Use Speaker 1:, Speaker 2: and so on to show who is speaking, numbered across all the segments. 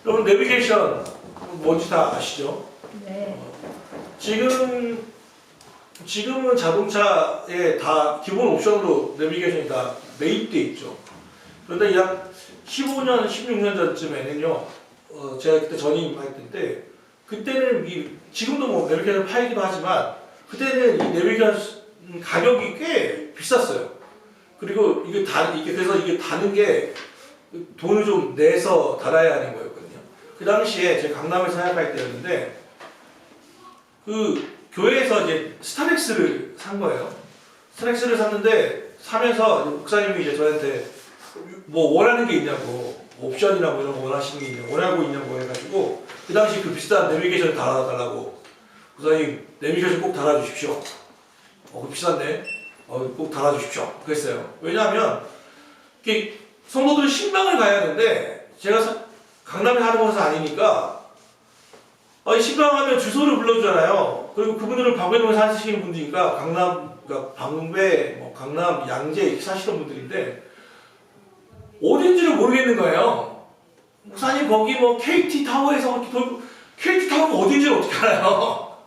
Speaker 1: 여러분 내비게이션 뭔지 다 아시죠?
Speaker 2: 네.
Speaker 1: 지금은 자동차에 다 기본 옵션으로 내비게이션이 다 매입돼 있죠. 그런데 약 15년, 16년 전쯤에는요, 제가 그때 전임할 때, 그때는 지금도 뭐 내비게이션 팔기도 하지만, 그때는 이 내비게이션 가격이 꽤 비쌌어요. 그리고 그래서 이게 다는 게 돈을 좀 내서 달아야 하는 거였거든요. 그 당시에 제가 강남에서 사역할 때였는데, 그 교회에서 이제 스타렉스를 산 거예요. 스타렉스를 샀는데, 사면서 목사님이 이제 저한테 뭐 원하는 게 있냐고, 옵션이나 뭐 이런 거 원하시는 게 있냐고, 원하고 있냐고 해가지고, 그 당시 그 비싼 내비게이션을 달아달라고, 목사님, 내비게이션 꼭 달아주십시오. 그거 비싼데, 꼭 달아주십시오. 그랬어요. 왜냐하면, 이게 성도들은 신방을 가야 하는데, 제가 강남에 하는 것은 아니니까, 신방하면 주소를 불러주잖아요. 그리고 그분들은 방배동에 사시는 분들이니까, 그러니까 방배, 강남, 양재 이렇게 사시는 분들인데, 어딘지를 모르겠는 거예요. 목사님, 거기 KT 타워에서 KT 타워가 어딘지를 어떻게 알아요?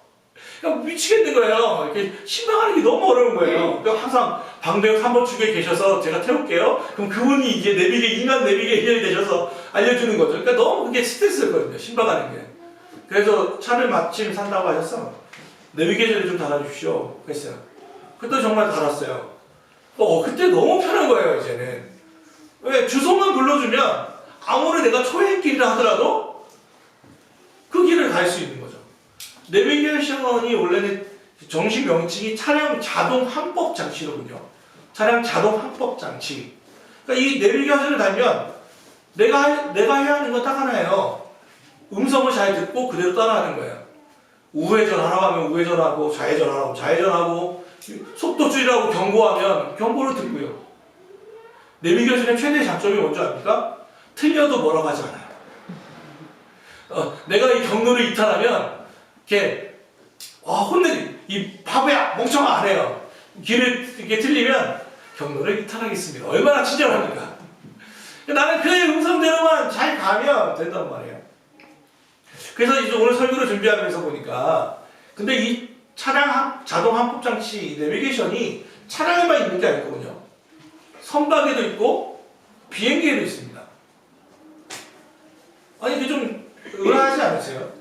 Speaker 1: 그냥 미치겠는 거예요. 이렇게 신방하는 게 너무 어려운 거예요. 그러니까 항상 방배역 3번 축에 계셔서 제가 태울게요. 그럼 그분이 이제 인간 내비게이션이 되셔서 알려주는 거죠. 그러니까 너무 그게 스트레스였거든요. 신방하는 게. 그래서 차를 마침 산다고 하셔서 내비게이션을 좀 달아주십시오. 그랬어요. 그때 정말 달았어요. 그때 너무 편한 거예요, 이제는. 왜? 주소만 불러주면 아무리 내가 초행길이라 하더라도 그 길을 갈 수 있는 거죠. 내비게이션이 원래는 정식 명칭이 차량 자동 항법 장치로군요. 차량 자동 항법 장치. 그러니까 이 내비게이션을 달면 내가 해야 하는 건 딱 하나예요. 음성을 잘 듣고 그대로 따라하는 거예요. 우회전하라고 하면 우회전하고, 좌회전하라고 하면 좌회전하고, 속도 줄이라고 경고하면 경고를 듣고요. 내비게이션의 최대의 장점이 뭔지 압니까? 틀려도 뭐라고 하지 않아요. 내가 이 경로를 이탈하면 이렇게 이 바보야 멍청아 안 해요. 길을 이렇게 틀리면 경로를 이탈하겠습니다. 얼마나 친절합니까? 나는 그 음성대로만 잘 가면 된단 말이에요. 그래서 이제 오늘 설교를 준비하면서 보니까 근데 이 차량 자동 항법 장치 내비게이션이 차량에만 있는 게 아니거든요. 선박에도 있고 비행기에도 있습니다. 아니 이게 좀 의아하지 않으세요?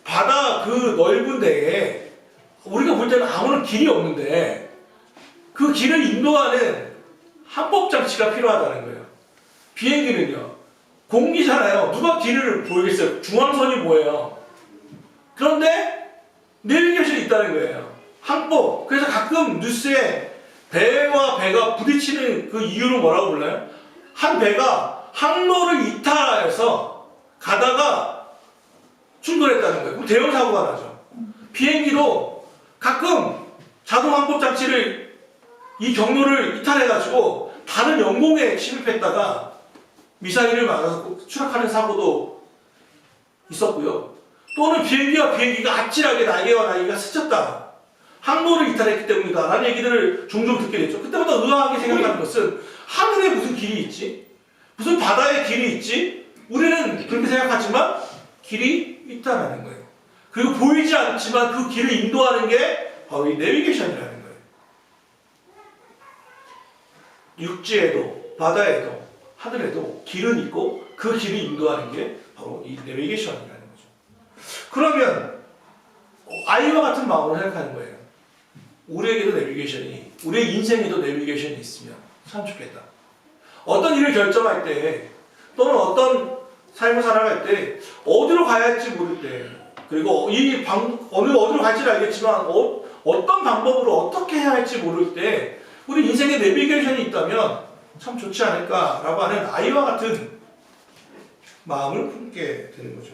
Speaker 1: 바다 그 넓은 데에 우리가 볼 때는 아무런 길이 없는데 그 길을 인도하는 항법 장치가 필요하다는 거예요. 비행기는요. 공기잖아요. 누가 길을 보이겠어요? 중앙선이 뭐예요? 그런데 내비게이션이 있다는 거예요. 항법. 그래서 가끔 뉴스에 배와 배가 부딪히는 그 이유를 뭐라고 불러요? 한 배가 항로를 이탈해서 가다가 충돌했다는 거예요. 그럼 대형 사고가 나죠. 비행기도 가끔 자동 항법 장치를 이 경로를 이탈해가지고 다른 영공에 침입했다가 미사일을 맞아서 추락하는 사고도 있었고요. 또는 비행기와 비행기가 아찔하게 날개와 날개가 스쳤다. 항로를 이탈했기 때문이다. 라는 얘기들을 종종 듣게 됐죠. 그때마다 의아하게 생각하는 것은 하늘에 무슨 길이 있지? 무슨 바다에 길이 있지? 우리는 그렇게 생각하지만 길이 있다라는 거예요. 그리고 보이지 않지만 그 길을 인도하는 게 바로 이 내비게이션이라는 거예요. 육지에도 바다에도 하늘에도 길은 있고 그 길을 인도하는 게 바로 이 내비게이션이라는 거죠. 그러면 아이와 같은 마음으로 생각하는 거예요. 우리에게도 내비게이션이, 우리의 인생에도 내비게이션이 있으면 참 좋겠다. 어떤 일을 결정할 때 또는 어떤 삶을 살아갈 때 어디로 가야 할지 모를 때 그리고 어디로 갈지는 알겠지만 어떤 방법으로 어떻게 해야 할지 모를 때 우리 인생에 내비게이션이 있다면 참 좋지 않을까라고 하는 아이와 같은 마음을 품게 되는 거죠.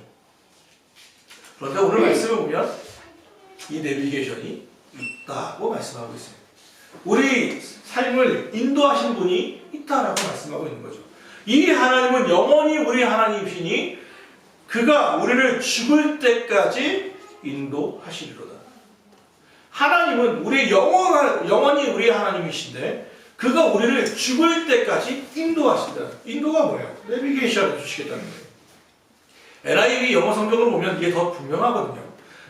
Speaker 1: 그런데 오늘 말씀을 보면 이 내비게이션이 있다고 말씀하고 있어요. 우리 삶을 인도하신 분이 있다라고 말씀하고 있는 거죠. 이 하나님은 영원히 우리 하나님이시니 그가 우리를 죽을 때까지 인도하시리로다. 하나님은 영원히 우리 하나님이신데 그가 우리를 죽을 때까지 인도하신다. 인도가 뭐예요? 내비게이션을 주시겠다는 거예요. NIV 영어 성경으로 보면 이게 더 분명하거든요.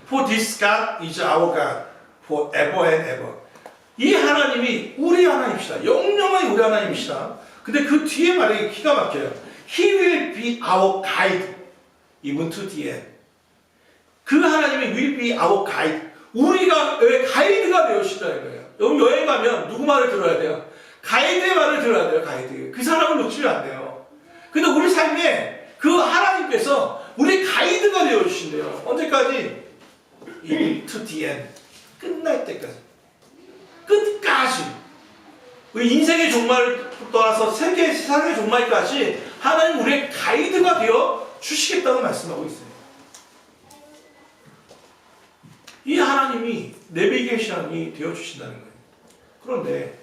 Speaker 1: For this God is our God forever and ever. 이 하나님이 우리 하나님이시다. 영영하게 우리 하나님이시다. 근데 그 뒤에 말이 기가 막혀요. He will be our guide even to the end. 그 하나님이 will be our guide. 우리가 왜 가이드가 되어주신다는 거예요. 여러분 여행 가면 누구 말을 들어야 돼요? 가이드의 말을 들어야 돼요. 가이드. 그 사람을 놓치면 안 돼요. 근데 우리 삶에 그 하나님께서 우리 가이드가 되어주신대요. 언제까지? even to the end. 끝날 때까지. 끝까지. 우리 인생의 종말을 떠나서 세상의 종말까지 하나님 우리의 가이드가 되어 주시겠다고 말씀하고 있어요. 이 하나님이 내비게이션이 되어 주신다는 거예요. 그런데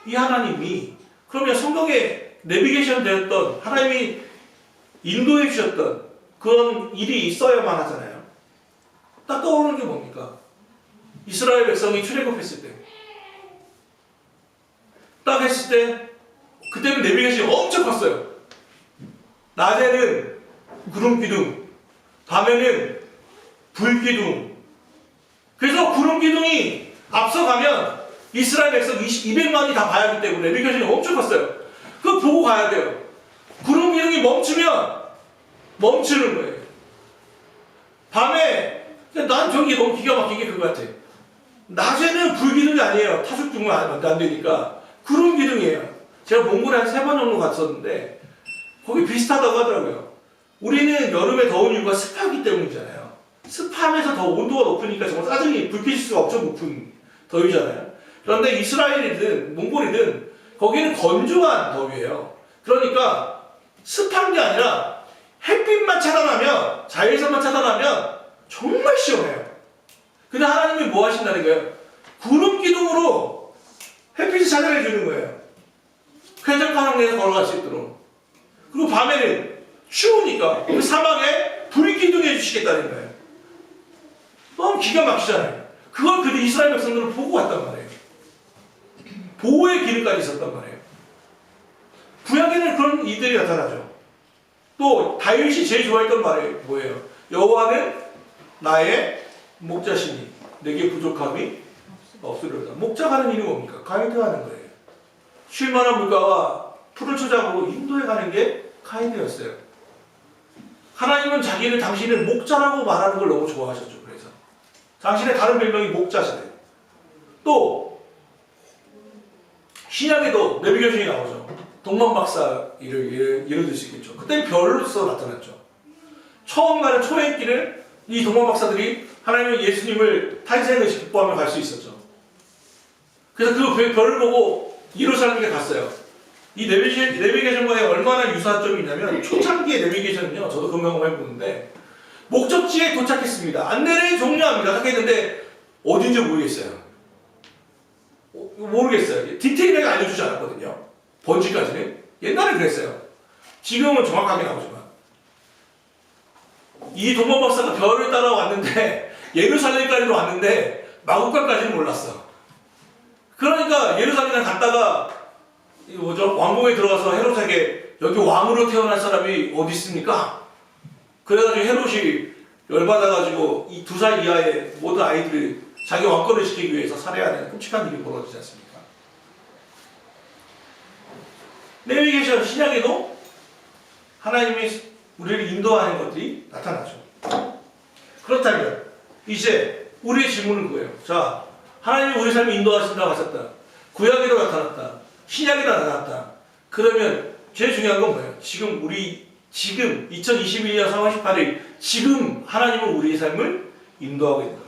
Speaker 1: 이 하나님이 그러면 성경에 내비게이션 되었던 하나님이 인도해 주셨던 그런 일이 있어야만 하잖아요. 딱 떠오르는 게 뭡니까? 이스라엘 백성이 출애굽했을 때, 딱 했을 때, 그때는 내비게이션이 엄청 컸어요. 낮에는 구름 기둥, 밤에는 불 기둥. 그래서 구름 기둥이 앞서가면 이스라엘 백성 200만이 다 봐야 하기 때문에 내비게이션이 엄청 컸어요. 그거 보고 가야 돼요. 구름 기둥이 멈추면 멈추는 거예요. 밤에, 난 저기 너무 기가 막히게 그거 같아. 낮에는 불기둥이 아니에요. 타죽중은 안 되니까. 구름 기둥이에요. 제가 몽골에 한 3번 정도 갔었는데, 거기 비슷하다고 하더라고요. 우리는 여름에 더운 이유가 습하기 때문이잖아요. 습하면서 더 온도가 높으니까 정말 짜증이 불쾌지수가 엄청 높은 더위잖아요. 그런데 이스라엘이든 몽골이든 거기는 건조한 더위예요. 그러니까 습한 게 아니라 햇빛만 차단하면, 자외선만 차단하면 정말 시원해요. 근데 하나님이 뭐 하신다는 거예요? 구름 기둥으로 햇빛을 차단해 주는 거예요. 쾌적한 환경에서 걸어갈 수 있도록. 그리고 밤에는 추우니까 그 사막에 불이 기둥해 주시겠다는 거예요. 너무 기가 막히잖아요. 그걸 그 이스라엘 백성들은 보고 왔단 말이에요. 보호의 기능까지 있었단 말이에요. 구약에는 그런 이들이 나타나죠. 또 다윗이 제일 좋아했던 말이 뭐예요? 여호와는 나의 목자시니 내게 부족함이 없으리로다. 목자가 하는 일이 뭡니까? 가이드하는 거예요. 쉴만한 물가와 푸른 초장으로 인도해 가는 게 가이드였어요. 하나님은 당신을 목자라고 말하는 걸 너무 좋아하셨죠. 그래서 당신의 다른 별명이 목자시래요. 또 신약에도 내비게이션이 나오죠. 동방박사 예를 들 수 있겠죠. 그때는 별로서 나타났죠. 처음 가는 초행길을 이 동방박사들이 하나님의 예수님을 탄생을 기뻐하며 갈 수 있었죠. 그래서 그 별을 보고 예루살렘에 갔어요. 이 내비게이션과에 얼마나 유사한 점이 있냐면, 초창기의 내비게이션은요, 저도 그 경험 해보는데, 목적지에 도착했습니다. 안내를 종료합니다. 딱 했는데, 어딘지 모르겠어요. 모르겠어요. 디테일하게 알려주지 않았거든요. 번지까지는. 옛날에 그랬어요. 지금은 정확하게 나오지만. 이 동방박사가 별을 따라왔는데, 예루살렘까지로 왔는데, 마국간까지는 몰랐어. 그러니까 예루살렘에 갔다가 왕궁에 들어가서 헤롯에게 여기 왕으로 태어날 사람이 어디 있습니까? 그래가지고 헤롯이 열받아가지고 이 2살 이하의 모든 아이들을 자기 왕권을 지키기 위해서 살해하는 끔찍한 일이 벌어지지 않습니까? 내비게이션 신약에도 하나님이 우리를 인도하는 것들이 나타나죠. 그렇다면 이제 우리의 질문은 뭐예요? 자, 하나님이 우리 삶을 인도하신다고 하셨다. 구약에도 나타났다. 신약에도 나타났다. 그러면 제일 중요한 건 뭐예요? 지금 2021년 3월 18일 지금 하나님은 우리의 삶을 인도하고 있는 거예요.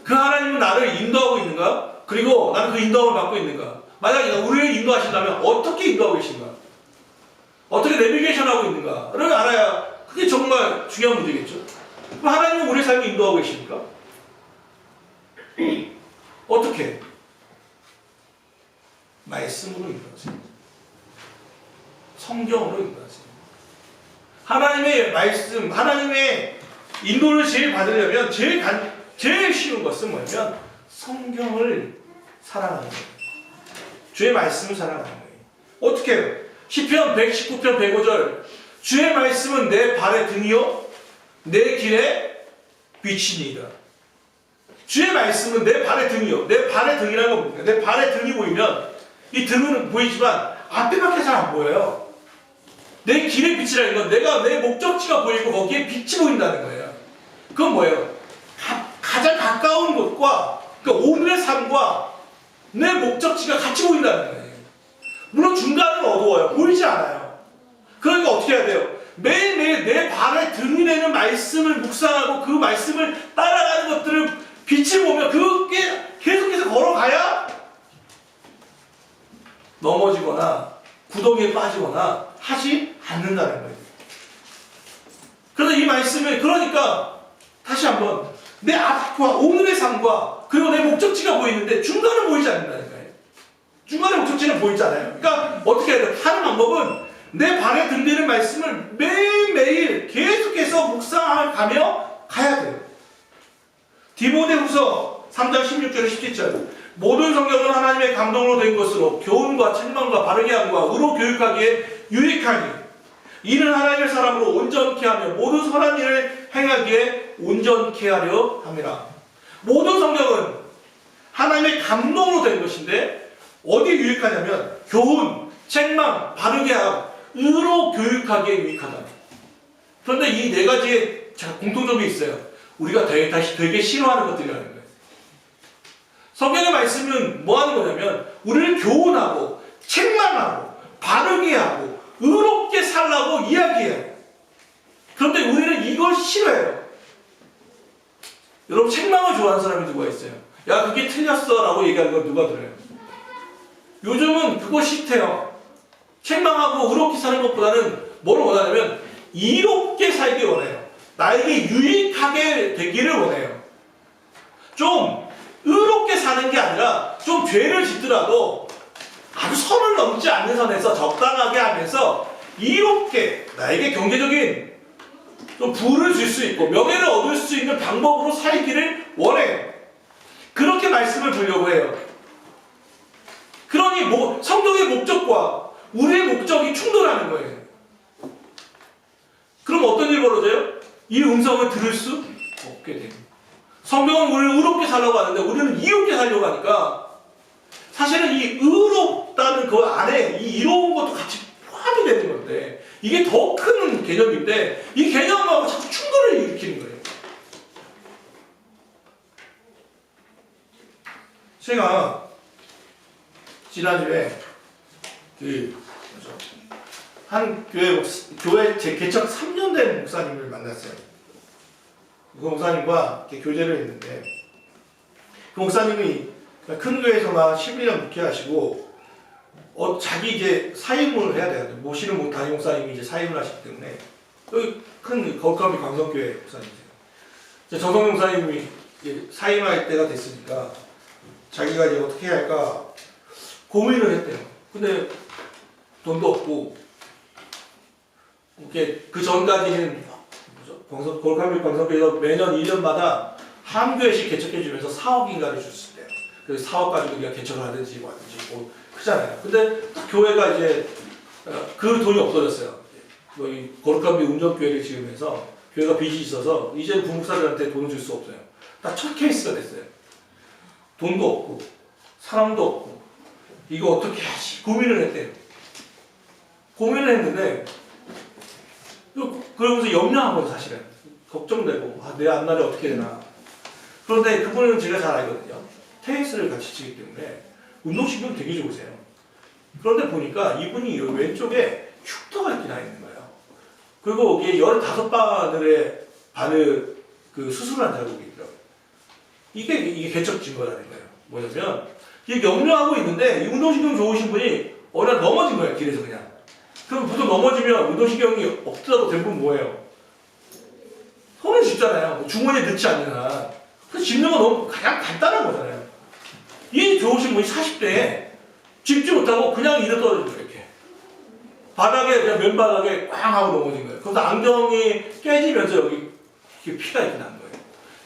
Speaker 1: 그 하나님은 나를 인도하고 있는가? 그리고 나는 그 인도함을 받고 있는가? 만약에 우리를 인도하신다면 어떻게 인도하고 계신가? 어떻게 내비게이션하고 있는가를 알아야 그게 정말 중요한 문제겠죠. 그럼 하나님은 우리의 삶을 인도하고 계십니까? 어떻게? 말씀으로 인도하세요. 성경으로 인도하세요. 하나님의 말씀, 하나님의 인도를 제일 받으려면 제일 쉬운 것은 뭐냐면 성경을 사랑하는 거예요. 주의 말씀을 사랑하는 거예요. 어떻게 해요? 시편 119편 105절 주의 말씀은 내 발의 등이요 내 길의 빛이니이다. 주의 말씀은 내 발의 등이요. 내 발의 등이라는 건 뭡니까? 내 발의 등이 보이면 이 등은 보이지만 앞에밖에 잘 안 보여요. 내 길의 빛이라는 건 내가 내 목적지가 보이고 거기에 빛이 보인다는 거예요. 그건 뭐예요? 가장 가까운 곳과 그러니까 오늘의 삶과 내 목적지가 같이 보인다는 거예요. 물론 중간은 어두워요. 보이지 않아요. 그러니까 어떻게 해야 돼요? 매일매일 내 발에 등이 되는 말씀을 묵상하고 그 말씀을 따라가는 것들을 빛을 보며 그게 계속해서 걸어가야 넘어지거나 구덩이에 빠지거나 하지 않는다는 거예요. 그래서 이 말씀을 그러니까 다시 한번 내 앞과 오늘의 삶과 그리고 내 목적지가 보이는데 중간은 보이지 않는다는 거예요. 중간의 목적지는 보이잖아요. 그러니까 어떻게 해야 돼요? 하는 방법은 내 발에 등대는 말씀을 매일매일 계속해서 묵상하며 가야 돼요. 디모데후서 3장 16절에 17절 모든 성경은 하나님의 감동으로 된 것으로 교훈과 책망과 바르게 함과 의로 교육하기에 유익하니 이는 하나님의 사람으로 온전케 하며 모든 선한 일을 행하기에 온전케 하려 함이라. 모든 성경은 하나님의 감동으로 된 것인데 어디에 유익하냐면 교훈, 책망, 바르게 함, 의로 교육하기에 유익하다. 그런데 이 네 가지의 공통점이 있어요. 우리가 되게 싫어하는 것들이라는 거예요. 성경의 말씀은 뭐 하는 거냐면 우리를 교훈하고 책망하고 바르게 하고 의롭게 살라고 이야기해요. 그런데 우리는 이걸 싫어해요. 여러분 책망을 좋아하는 사람이 누가 있어요? 야 그게 틀렸어 라고 얘기하는 건 누가 들어요? 요즘은 그거 싫대요. 책망하고 의롭게 사는 것보다는 뭐를 원하냐면 이롭게 살기 원해요. 나에게 유익하게 되기를 원해요. 좀 의롭게 사는 게 아니라 좀 죄를 짓더라도 아주 선을 넘지 않는 선에서 적당하게 하면서 이롭게 나에게 경제적인 좀 부를 줄 수 있고 명예를 얻을 수 있는 방법으로 살기를 원해요. 그렇게 말씀을 주려고 해요. 그러니 성경의 목적과 우리의 목적이 충돌하는 거예요. 그럼 어떤 일이 벌어져요? 이 음성을 들을 수 없게 됩니다. 성경은 우리를 의롭게 살려고 하는데 우리는 이롭게 살려고 하니까 사실은 이 의롭다는 그 안에 이 이로운 것도 같이 포함이 되는 건데 이게 더 큰 개념인데 이 개념하고 자꾸 충돌을 일으키는 거예요. 제가 지난주에 한 교회 제 개척 3년 된 목사님을 만났어요. 그 목사님과 이렇게 교제를 했는데 그 목사님이 큰 교회에서만 11년 목회하시고 자기 이제 사임을 해야 돼요. 모시는 담임 목사님이 이제 사임을 하시기 때문에 여기 큰 거룩함이 광성교회 목사님이세요. 정성 목사님이 이제 사임할 때가 됐으니까 자기가 이제 어떻게 해야 할까 고민을 했대요. 근데 돈도 없고 이렇게 그 전까지는 거룩함이 광성교회에서 매년 1년마다 한 교회씩 개척해주면서 4억인가를 줬을 때요. 그래서 4억 가지고 우리가 개척을 하든지 뭐든지 뭐 크잖아요. 근데 교회가 이제 그 돈이 없어졌어요. 거룩함이 운전교회를 지으면서 교회가 빚이 있어서 이제 부목사들한테 돈을 줄 수 없어요. 딱 첫 케이스가 됐어요. 돈도 없고 사람도 없고 이거 어떻게 하지? 고민을 했대요. 고민을 했는데 그러면서 염려한 거죠. 사실은 걱정되고 내 앞날이 어떻게 되나. 그런데 그분은 제가 잘 알거든요. 테니스를 같이 치기 때문에 운동신경이 되게 좋으세요. 그런데 보니까 이분이 왼쪽에 흉터가 있긴 있는 거예요. 그리고 이게 15바늘의 그 수술을 한 자국이 있더라고요. 이게 개척 증거라는 거예요. 뭐냐면 이게 염려하고 있는데 이 운동신경 좋으신 분이 어느 날 넘어진 거예요. 길에서 그냥. 그럼 보통 넘어지면 운동신경이 없더라도 대부분 뭐예요? 손을 짚잖아요. 주머니에 넣지 않는 한. 그래서 짚는 건 너무 가장 간단한 거잖아요. 이 좋으신 분이 40대에 짚지 못하고 그냥 이래 떨어진 거예요. 이렇게. 바닥에 그냥 맨바닥에 꽝 하고 넘어진 거예요. 그래서 안경이 깨지면서 여기 피가 이렇게 난 거예요.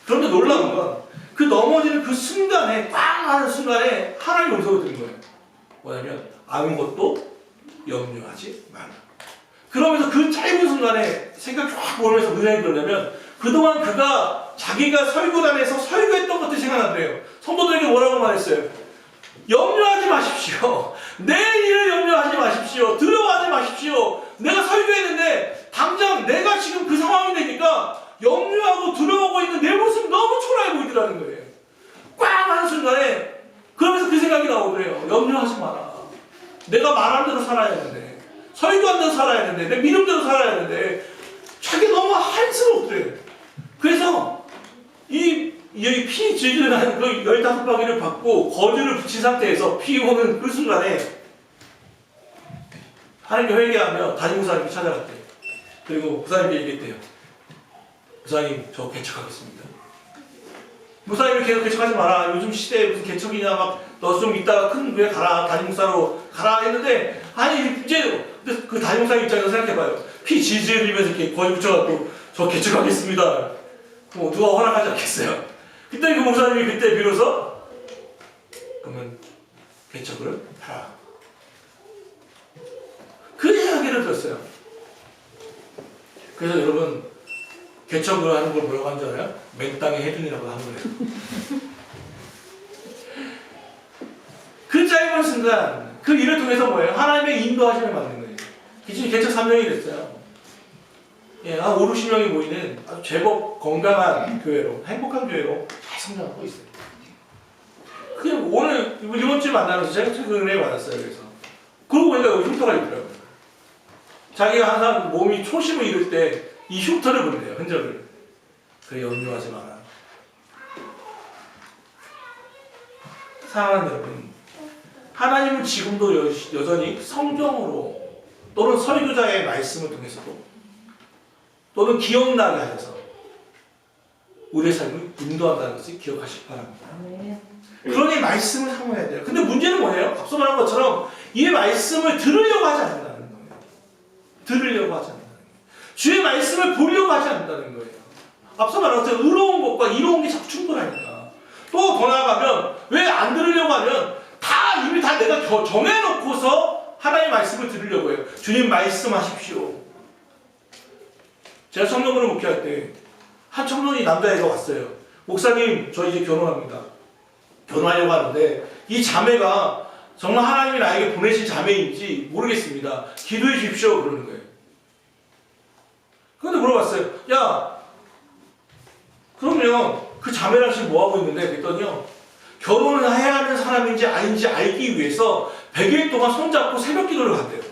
Speaker 1: 그런데 놀라운 건 그 넘어지는 그 순간에 꽝 하는 순간에 하나님의 음성을 들은 거예요. 뭐냐면 아무것도 염려하지 말라. 그러면서 그 짧은 한순간에 생각 쫙 보면서 무슨 생각이 들었냐면 그동안 그가 자기가 설교단에서 설교했던 것들이 생각나더래요. 성도들에게 뭐라고 말했어요? 염려하지 마십시오. 내일 일을 염려하지 마십시오. 두려워하지 마십시오. 내가 설교했는데 당장 내가 지금 그 상황이 되니까 염려하고 두려워하고 있는 내 모습이 너무 초라해 보이더라는 거예요. 꽝 한순간에 그러면서 그 생각이 나오더래요. 염려하지 마라. 내가 말한 대로 살아야 하는데, 설교한 대로 살아야 하는데, 내 믿음대로 살아야 하는데 자기 너무 한스럽더래요. 그래서 여기 피 질질 나는 그 15바퀴를 받고 거즈를 붙인 상태에서 피 오는 그 순간에 하나님께 회개하며 담임목사님께 찾아갔대요. 그리고 목사님께 얘기했대요. 목사님, 저 개척하겠습니다. 목사님이 계속 개척하지 마라. 요즘 시대에 무슨 개척이냐, 막 너 좀 이따가 큰 교회 가라, 담임목사로 가라 했는데, 아니 이제 그 담임목사 입장에서 생각해봐요. 피 질질 흘리면서 이렇게 거즈 붙여갖고 저 개척하겠습니다. 뭐 누가 허락하지 않겠어요? 그때 그 목사님이 그때 비로소 그러면 개척을 하라. 그 이야기를 들었어요. 그래서 여러분 개척을 하는 걸 뭐라고 하는 줄 알아요? 맨땅에 헤딩이라고 하는 거예요. 그 짧은 순간 그 일을 통해서 뭐예요? 하나님의 인도하심을 받는 거예요. 기준이 개척 3년이 됐어요. 예, 한 5, 60명이 모이는 아주 제법 건강한 교회로, 행복한 교회로 잘 성장하고 있어요. 그냥 오늘, 이번 주에 만나면서 제가 그 은혜 받았어요. 그래서. 그러고 보니까 여기 흉터가 있더라고요. 자기가 항상 몸이 초심을 잃을 때 이 흉터를 본대요, 흔적을. 그래, 염려하지 마라. 사랑하는 여러분, 하나님은 지금도 여전히 성경으로 또는 설교자의 말씀을 통해서도 또는 기억나게 하셔서 우리의 삶을 인도한다는 것을 기억하시기 바랍니다. 그러니 말씀을 사모해야 돼요. 근데 문제는 뭐예요? 앞서 말한 것처럼 이 말씀을 들으려고 하지 않는다는 거예요. 들으려고 하지 않는다는 거예요. 주의 말씀을 보려고 하지 않는다는 거예요. 앞서 말한 것처럼 의로운 것과 이로운 게 자꾸 충돌하니까. 또 더 나아가면 왜 안 들으려고 하면 이미 다 내가 정해놓고서 하나님의 말씀을 들으려고 해요. 주님 말씀하십시오. 제가 청년부를 목회할 때 한 청년이 남자애가 왔어요. 목사님, 저 이제 결혼합니다. 결혼하려고 하는데 이 자매가 정말 하나님이 나에게 보내신 자매인지 모르겠습니다. 기도해 주십시오. 그러는 거예요. 그런데 물어봤어요. 야, 그러면 그 자매랑 지금 뭐하고 있는데? 그랬더니요. 결혼을 해야 하는 사람인지 아닌지 알기 위해서 100일 동안 손잡고 새벽 기도를 갔대요.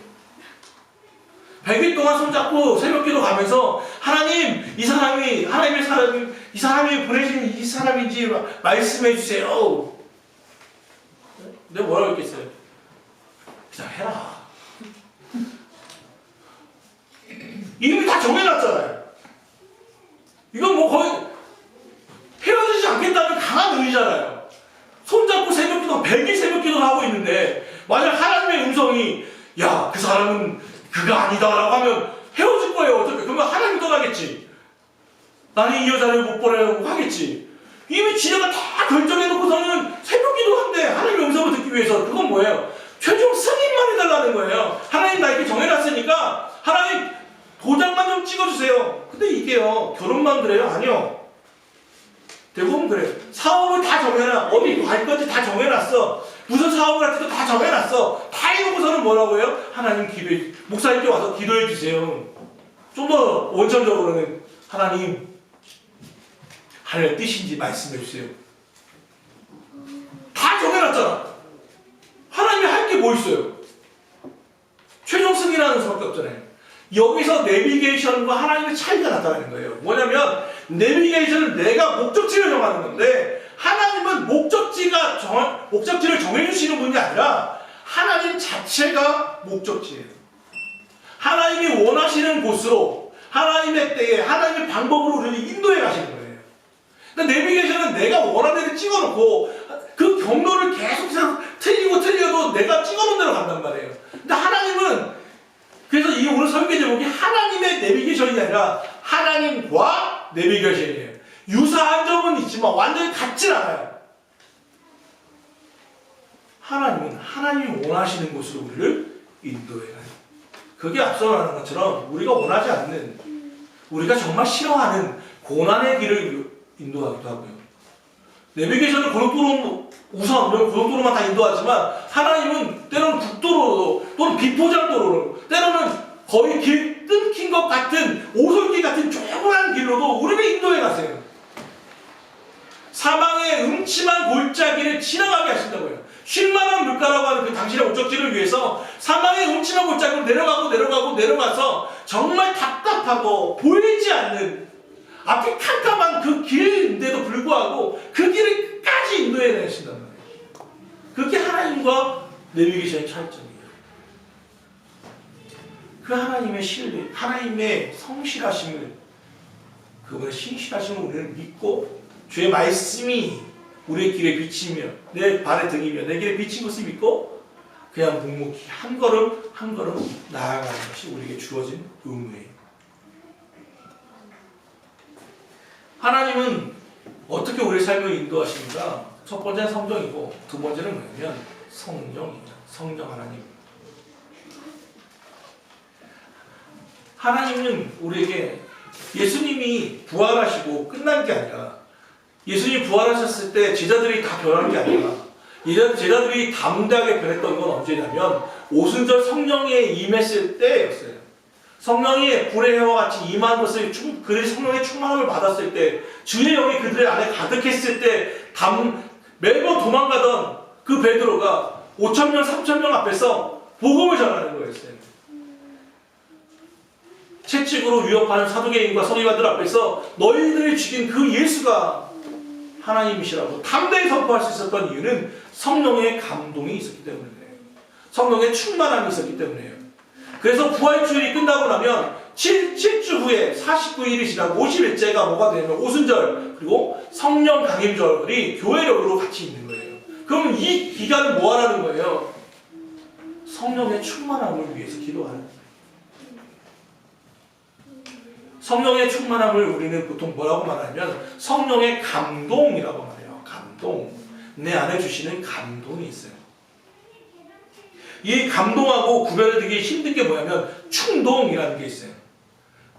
Speaker 1: 100일 동안 손잡고 새벽기도 가면서 하나님, 이 사람이 하나님의 사람, 이 사람이 보내신 이 사람인지 말씀해 주세요. 내가 뭐라고 했겠어요? 그냥 해라. 이미 다 정해놨잖아요. 이건 뭐 거의 헤어지지 않겠다는 강한 의지잖아요. 손잡고 새벽기도 100일 새벽기도를 하고 있는데 만약 하나님의 음성이 야, 그 사람은 그가 아니다라고 하면 헤어질 거예요. 어떻게? 그러면 하나님 떠나겠지. 나는 이 여자를 못 보내려고 하겠지. 이미 지네가 다 결정해놓고서는 새벽기도 한데 하나님의 음성을 듣기 위해서 그건 뭐예요? 최종 승인만 해달라는 거예요. 하나님 나 이렇게 정해놨으니까 하나님 도장만 좀 찍어주세요. 근데 이게요. 결혼만 그래요? 아니요. 대부분 그래요. 사업을 다 정해놔. 어디 갈 건지 다 정해놨어. 무슨 사업을 할지도 다 정해놨어. 다 해놓고서는 뭐라고 해요? 하나님 기도해, 목사님께 와서 기도해 주세요. 좀 더 원천적으로는 하나님, 하나님의 뜻인지 말씀해 주세요. 다 정해놨잖아. 하나님이 할 게 뭐 있어요? 최종 승인하는 수밖에 없잖아요. 여기서 내비게이션과 하나님의 차이가 나타나는 거예요. 뭐냐면 내비게이션은 내가 목적지를 정하는 건데 하나님은 목적지를 정해주시는 분이 아니라 하나님 자체가 목적지예요. 하나님이 원하시는 곳으로 하나님의 때에 하나님의 방법으로 우리를 인도해 가시는 거예요. 그러니까 내비게이션은 내가 원하는 데를 찍어놓고 그 경로를 계속해서 틀려도 내가 찍어놓은 대로 간단 말이에요. 근데 하나님은 그래서 이 오늘 설교 제목이 하나님의 내비게이션이 아니라 하나님과 내비게이션이에요. 유사한 점은 있지만 완전히 같진 않아요. 하나님은 하나님이 원하시는 곳으로 우리를 인도해가요. 그게 앞서 말한 것처럼 우리가 원하지 않는, 우리가 정말 싫어하는 고난의 길을 인도하기도 하고요. 내비게이션은 고속도로 우선 고속도로만 다 인도하지만 하나님은 때로는 국도로 또는 비포장도로로, 때로는 거의 길 끊긴 것 같은 오솔길 같은 조그만 길로도 우리를 인도해 가세요. 사망의 음침한 골짜기를 지나가게 하신다고요. 쉴만한 물가라고 하는 그 당신의 목적지를 위해서 사망의 음침한 골짜기로 내려가서 정말 답답하고 보이지 않는 앞이 캄캄한 그 길인데도 불구하고 그 길을 끝까지 인도해 내신단 말이에요. 그게 하나님과 내비게이션의 차이점이에요. 그 하나님의 신뢰, 하나님의 성실하심을, 그분의 신실하심을 우리는 믿고 주의 말씀이 우리의 길에 비치며 내 발의 등이며 내 길에 비친 것을 믿고 그냥 묵묵히 한 걸음 한 걸음 나아가는 것이 우리에게 주어진 의무예요. 하나님은 어떻게 우리의 삶을 인도하십니까? 첫 번째는 성경이고 두 번째는 뭐냐면 성령이에요. 성령 하나님. 하나님은 우리에게 예수님이 부활하시고 끝난 게 아니라, 예수님이 부활하셨을 때 제자들이 다 변한 게 아니라 제자들이 담대하게 변했던 건 언제냐면 오순절 성령에 임했을 때였어요. 성령이 불의 해와 같이 임한 것을 그들이 성령의 충만함을 받았을 때, 주의 영이 그들의 안에 가득했을 때 매번 도망가던 그 베드로가 5,000명 3,000명 앞에서 복음을 전하는 거였어요. 채찍으로 위협하는 사두개인과 서기관들 앞에서 너희들이 죽인 그 예수가 하나님이시라고 담대히 선포할 수 있었던 이유는 성령의 감동이 있었기 때문이에요. 성령의 충만함이 있었기 때문이에요. 그래서 부활주일이 끝나고 나면 7주 후에 49일이 지나고 50일째가 뭐가 되냐면 오순절 그리고 성령 강림절이 교회력으로 같이 있는 거예요. 그럼 이 기간은 뭐 하라는 거예요? 성령의 충만함을 위해서 기도하는 거예요. 성령의 충만함을 우리는 보통 뭐라고 말하냐면 성령의 감동이라고 말해요. 감동. 내 안에 주시는 감동이 있어요. 이 감동하고 구별되기 힘든 게 뭐냐면 충동이라는 게 있어요.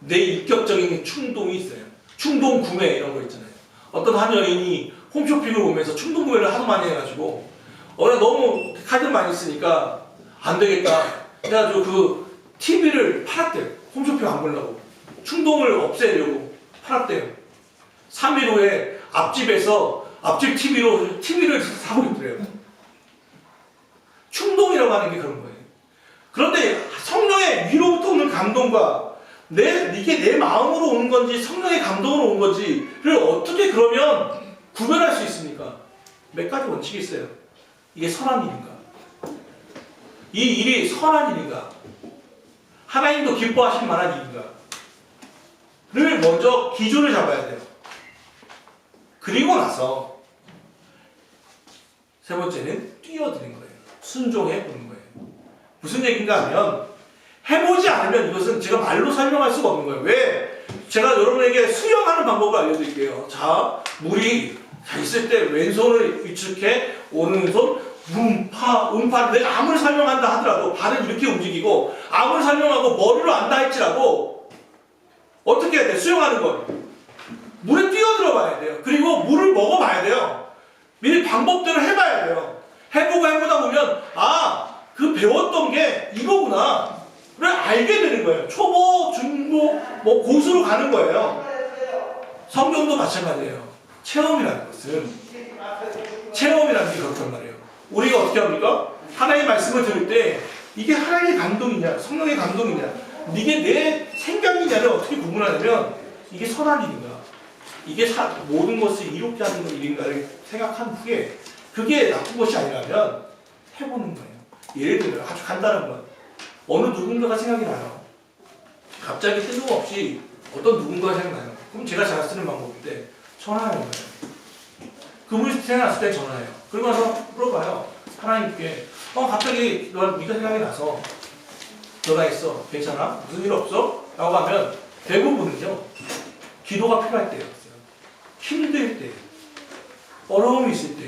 Speaker 1: 내 인격적인 충동이 있어요. 충동 구매 이런 거 있잖아요. 어떤 한 여인이 홈쇼핑을 보면서 충동 구매를 하도 많이 해가지고 내가 너무 카드를 많이 쓰니까 안 되겠다 해가지고 그 TV를 팔았대요. 홈쇼핑 안 보려고. 충동을 없애려고 팔았대요. 3일 후에 앞집에서 앞집 TV를 사고 있더래요. 충동이라고 하는 게 그런 거예요. 그런데 성령의 위로부터 오는 감동과 이게 내 마음으로 오는 건지 성령의 감동으로 오는 건지를 어떻게 그러면 구별할 수 있습니까? 몇 가지 원칙이 있어요. 이게 선한 일인가? 이 일이 선한 일인가? 하나님도 기뻐하실 만한 일인가? 를 먼저 기준을 잡아야 돼요. 그리고 나서 세 번째는 뛰어드는 거예요. 순종해 보는 거예요. 무슨 얘기인가 하면 해보지 않으면 이것은 제가 말로 설명할 수가 없는 거예요. 왜? 제가 여러분에게 수영하는 방법을 알려드릴게요. 자, 물이 있을 때 왼손을 위축해 오른손 음파 내가 아무리 설명한다 하더라도 발을 이렇게 움직이고 아무리 설명하고 머리로 안다 할지라도 어떻게 해야 돼? 수영하는 거. 물에 뛰어들어 봐야 돼요. 그리고 물을 먹어봐야 돼요. 미리 방법대로 해봐야 돼요. 해보고 해보다 보면 그 배웠던 게 이거구나 를 알게 되는 거예요. 초보, 중보, 고수로 가는 거예요. 성경도 마찬가지예요. 체험이라는 게 그렇단 말이에요. 우리가 어떻게 합니까? 하나님의 말씀을 들을 때 이게 하나님의 감동이냐 성령의 감동이냐 이게 내 생각이냐를 어떻게 구분하냐면 이게 선한 일인가 이게 모든 것을 이롭게 하는 일인가를 생각한 후에 그게 나쁜 것이 아니라면 해보는 거예요. 예를 들면 아주 간단한 건 어느 누군가가 생각이 나요. 갑자기 뜬금없이 어떤 누군가가 생각나요. 그럼 제가 잘 쓰는 방법인데 전화하는 거예요. 그분이 생각났을 때 전화해요. 그러고 나서 물어봐요. 하나님께 갑자기 네가 생각이 나서 너가 있어. 괜찮아? 무슨 일 없어? 라고 하면 대부분은요. 기도가 필요할 때였어요. 힘들 때, 어려움이 있을 때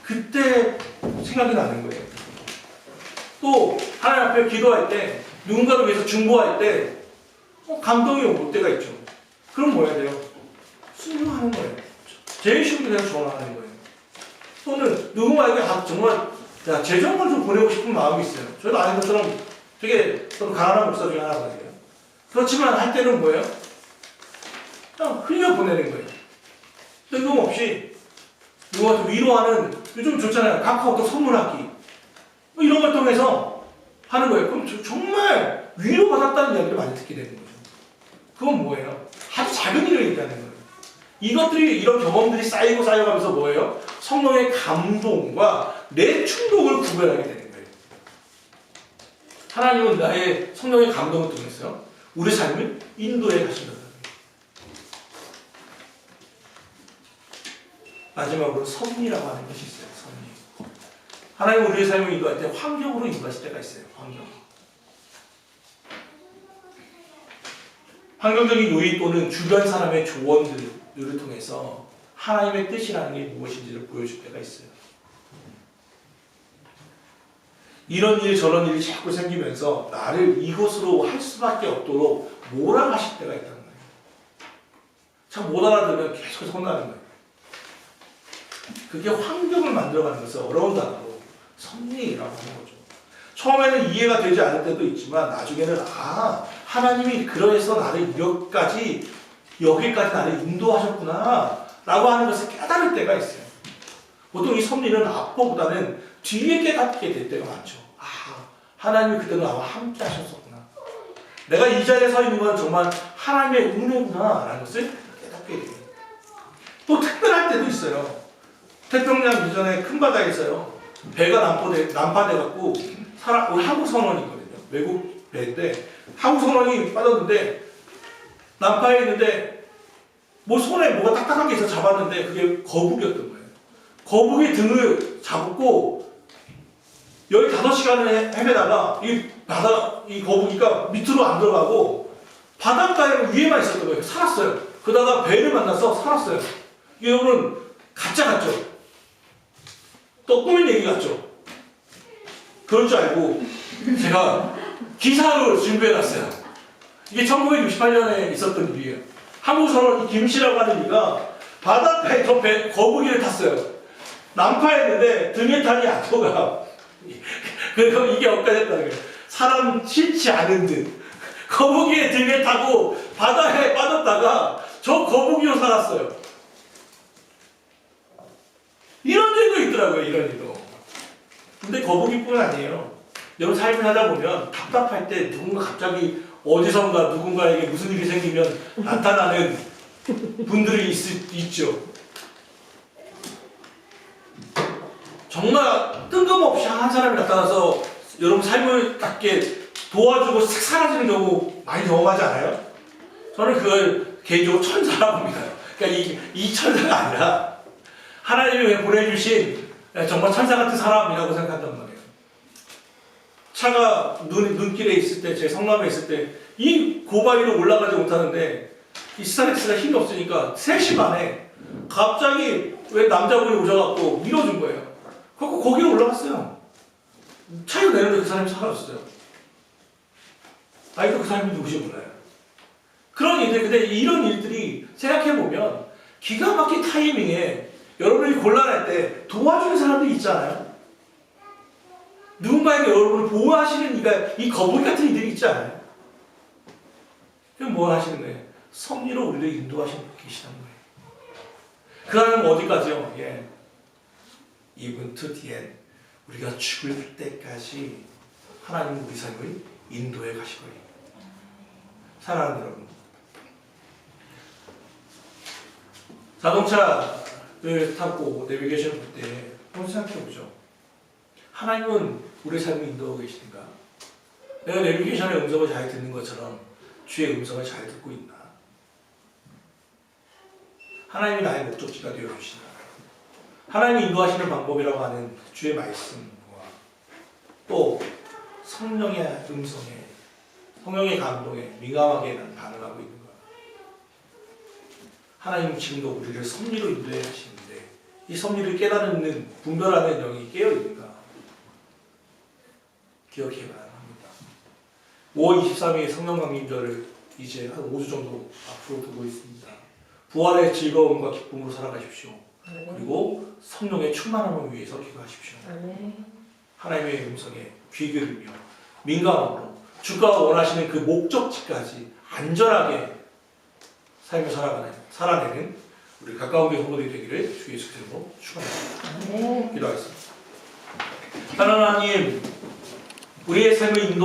Speaker 1: 그때 생각이 나는 거예요. 또 하나님 앞에 기도할 때 누군가를 위해서 중보할 때 감동이 올 때가 있죠. 그럼 뭐 해야 돼요? 순종하는 거예요. 제일 쉬운 게 그냥 전화하는 거예요. 또는 누군가에게 정말 재정을 좀 보내고 싶은 마음이 있어요. 저도 아는 것처럼 되게 가난한 목사 중에 하나거든요. 그렇지만 할 때는 뭐예요? 그냥 흘려 보내는 거예요. 뜬금없이 누구한테 위로하는, 요즘 좋잖아요. 카카오톡 선물하기. 뭐 이런 걸 통해서 하는 거예요. 그럼 정말 위로받았다는 이야기를 많이 듣게 되는 거죠. 그건 뭐예요? 아주 작은 일을 얘기하는 거예요. 이것들이, 이런 경험들이 쌓이고 쌓여가면서 뭐예요? 성령의 감동과 내 충동을 구별하게 되는 거예요. 하나님은 나의 성령의 감동을 통해서 우리 삶을 인도해 가신다. 마지막으로 섭리라고 하는 것이 있어요. 섭리. 하나님은 우리의 삶을 인도할 때 환경으로 인도하실 때가 있어요. 환경적인 요인 또는 주변 사람의 조언들을 통해서 하나님의 뜻이라는 게 무엇인지를 보여줄 때가 있어요. 이런 일 저런 일이 자꾸 생기면서 나를 이것으로 할 수밖에 없도록 몰아가실 때가 있다는 거예요. 참 못 알아들으면 계속 혼나는 거예요. 그게 환경을 만들어가는 것은 어려운 단어로 섭리라고 하는 거죠. 처음에는 이해가 되지 않을 때도 있지만 나중에는 하나님이 그러해서 나를 여기까지 나를 인도하셨구나 라고 하는 것을 깨달을 때가 있어요. 보통 이 섭리는 앞보다는 뒤에 깨닫게 될 때가 많죠. 하나님이 그때도 나와 함께 하셨었구나. 내가 이 자리에 서 있는 건 정말 하나님의 은혜구나 라는 것을 깨닫게 돼요. 또 특별할 때도 있어요. 태평양 이전에 큰 바다에서요. 배가 난파돼갖고 우리 한국 선원이거든요. 외국 배인데 한국 선원이 빠졌는데 난파해 있는데 손에 뭐가 딱딱한 게 있어 잡았는데 그게 거북이었던 거예요. 거북이 등을 잡고 15시간을 헤매다가 이 거북이가 밑으로 안 들어가고 바닷가에 위에만 있었던 거예요. 살았어요. 그러다가 배를 만나서 살았어요. 이게 여러분 가짜 같죠? 또 꾸민 얘기 같죠? 그럴 줄 알고 제가 기사로 준비해놨어요. 이게 1968년에 있었던 일이에요. 한국 선원 김씨라고 하는 이가 바닷가에 거북이를 탔어요. 난파했는데 등에 탄이 악도가 그래서 이게 엇갈렸다는 거예요. 사람 싫지 않은 듯 거북이의 등에 타고 바다에 빠졌다가 저 거북이로 살았어요. 이런 일도 있더라고요. 이런 일도. 근데 거북이뿐 아니에요. 여러분 삶을 하다 보면 답답할 때 누군가 갑자기 어디선가 누군가에게 무슨 일이 생기면 나타나는 분들이 있죠. 정말 뜬금없이 한 사람이 나타나서 여러분 삶을 갖게 도와주고 싹 사라지는 경우 많이 경험하지 않아요? 저는 그걸 개인적으로 천사라고 합니다. 그러니까 이 천사가 아니라 하나님이 보내주신 정말 천사 같은 사람이라고 생각한단 말이에요. 차가 눈길에 있을 때, 제 성남에 있을 때, 이 고바위로 올라가지 못하는데, 이 스타렉스가 힘이 없으니까 3시 반에 갑자기 왜 남자분이 오셔갖고 밀어준 거예요. 그래서 거기로 올라갔어요. 차이가 내는데 그 사람이 사라졌어요. 아직도 그 사람이 누구지 몰라요. 그런 일들, 근데 이런 일들이 생각해보면 기가 막힌 타이밍에 여러분이 곤란할 때 도와주는 사람들이 있잖아요. 누군가에게 여러분을 보호하시는 이 거북이 같은 이들이 있지 않아요? 그럼 뭘 하시는 거예요? 섭리로 우리를 인도하시는 분 계시다는 거예요. 그 하나님 어디까지요? Even to the end. 우리가 죽을 때까지 하나님은 우리 삶을 인도해 가실 거예요. 사랑하는 여러분. 자동차를 타고 내비게이션을 볼 때 한번 생각해보죠. 하나님은 우리 삶을 인도하고 계시는가? 내가 내비게이션의 음성을 잘 듣는 것처럼 주의 음성을 잘 듣고 있나? 하나님이 나의 목적지가 되어주시나? 하나님이 인도하시는 방법이라고 하는 주의 말씀과 또 성령의 음성에, 성령의 감동에 민감하게 반응하고 있는가? 하나님은 지금도 우리를 섭리로 인도해 하시는데 이 섭리를 깨닫는 분별하는 영이 깨어있는가? 기억해 봐야 합니다. 5월 23일 성령 강림절을 이제 한 5주 정도 앞으로 두고 있습니다. 부활의 즐거움과 기쁨으로 살아가십시오. 그리고 성령의 충만함을 위해서 기도하십시오. 하나님의 음성에 귀 기울이며 민감함으로 주가 원하시는 그 목적지까지 안전하게 삶을 살아내는 우리 가까운 교회 성도들이 되기를 주 예수 그리스도로 축원합니다. 기도하겠습니다. 하나님, 우리의 삶을 인도